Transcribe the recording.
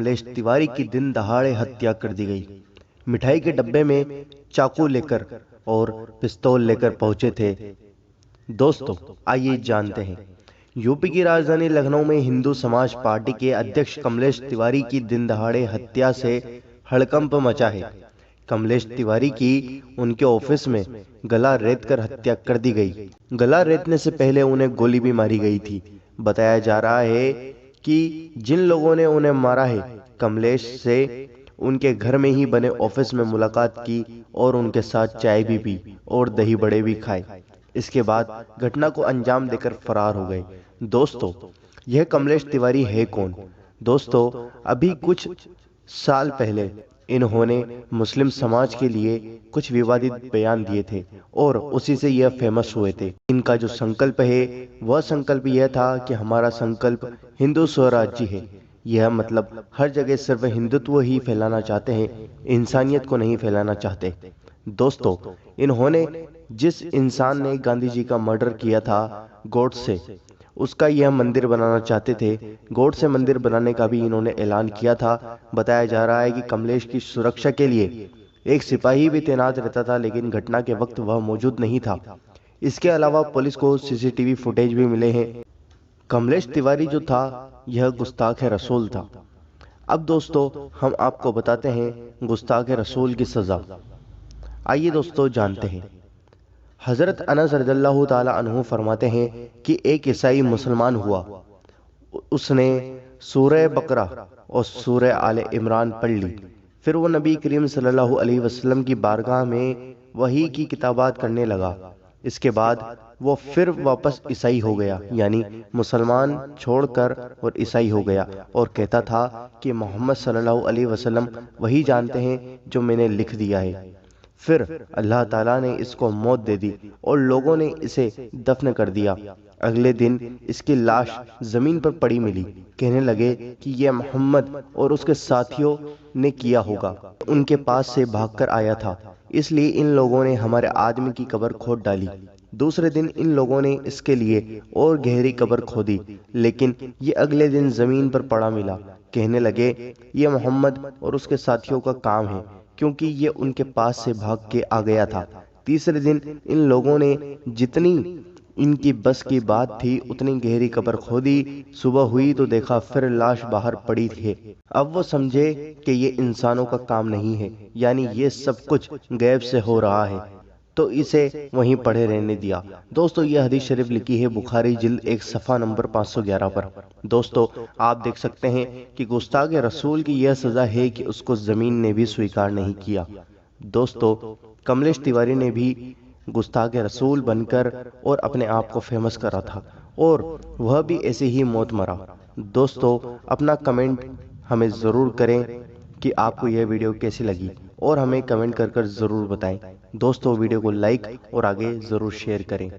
कमलेश तिवारी की दिन दहाड़े हत्या कर दी गई। मिठाई के डब्बे में चाकू लेकर और पिस्तौल लेकर पहुंचे थे। दोस्तों, आइए जानते हैं। यूपी की राजधानी लखनऊ में हिंदू समाज पार्टी के अध्यक्ष कमलेश तिवारी की दिन दहाड़े हत्या से हड़कंप मचा है। कमलेश तिवारी की उनके ऑफिस में गला रेत कर हत्या कर दी गई। गला रेतने से पहले उन्हें गोली भी मारी गई थी। बताया जा रहा है कि जिन लोगों ने उन्हें मारा है, कमलेश से उनके घर में ही बने ऑफिस में मुलाकात की और उनके साथ चाय भी पी और दही बड़े भी खाए। इसके बाद घटना को अंजाम देकर फरार हो गए। दोस्तों, यह कमलेश तिवारी है कौन? दोस्तों, अभी कुछ साल पहले इन्होंने मुस्लिम समाज के लिए कुछ विवादित बयान दिए थे और उसी से यह फेमस हुए थे। इनका जो संकल्प है वह संकल्प यह था कि हमारा संकल्प हिंदू स्वराज्य है। यह मतलब हर जगह सिर्फ हिंदुत्व ही फैलाना चाहते हैं, इंसानियत को नहीं फैलाना चाहते। दोस्तों, इन्होंने जिस इंसान ने गांधी जी का मर्डर किया था, गॉडसे, उसका यह मंदिर बनाना चाहते थे। गॉडसे मंदिर बनाने का भी इन्होंने ऐलान किया था। बताया जा रहा है कि कमलेश की सुरक्षा के लिए एक सिपाही भी तैनात रहता था, लेकिन घटना के वक्त वह मौजूद नहीं था। इसके अलावा पुलिस को सीसीटीवी फुटेज भी मिले हैं। कमलेश तिवारी जो था यह गुस्ताख रसूल था। अब दोस्तों, हम आपको बताते हैं गुस्ताख रसूल की सजा। आइए दोस्तों जानते हैं। हजरत अनस रज़ियल्लाहु ताला अन्हु फरमाते हैं कि एक ईसाई मुसलमान हुआ। उसने सूरह बकरा और सूरह आले इमरान पढ़ ली। फिर वो नबी करीम सल्लल्लाहु अलैहि वसल्लम की बारगाह में वही की किताबात करने लगा। इसके बाद वो फिर वापस ईसाई हो गया, यानी मुसलमान छोड़कर और ईसाई हो गया, और कहता था कि मोहम्मद सल्लल्लाहु अलैहि वसल्लम वही जानते हैं जो मैंने लिख दिया है। फिर अल्लाह ताला ने इसको मौत दे दी और लोगों ने इसे दफन कर दिया। अगले दिन इसकी लाश जमीन पर पड़ी मिली। कहने लगे कि यह मोहम्मद और उसके साथियों ने किया होगा, उनके पास से भागकर आया था, इसलिए इन लोगों ने हमारे आदमी की कब्र खोद डाली। दूसरे दिन इन लोगों ने इसके लिए और गहरी कब्र खोदी, लेकिन ये अगले दिन जमीन पर पड़ा मिला। कहने लगे ये मोहम्मद और उसके साथियों का काम है, क्योंकि ये उनके पास से भाग के आ गया था। तीसरे दिन इन लोगों ने जितनी इनकी बस की बात थी उतनी गहरी कब्र खोदी। सुबह हुई तो देखा फिर लाश बाहर पड़ी थी। अब वो समझे कि ये इंसानों का काम नहीं है, यानी ये सब कुछ गैब से हो रहा है, तो इसे वहीं पड़े रहने दिया। दोस्तों, ये हदीस शरीफ लिखी है बुखारी जिल्द 1 सफ़ा नंबर 511 पर। दोस्तों, आप देख सकते हैं कि गुस्ताख रसूल की यह सज़ा है कि उसको ज़मीन ने भी स्वीकार नहीं किया। दोस्तों, कमलेश तिवारी ने भी गुस्ताख रसूल बनकर और अपने आप को फेमस करा था, और वह भी ऐसे ही मौत मरा। दोस्तों, अपना कमेंट हमें ज़रूर करें कि आपको यह वीडियो कैसी लगी, और हमें कमेंट कर ज़रूर बताएं। दोस्तों, वीडियो को लाइक और आगे ज़रूर शेयर करें।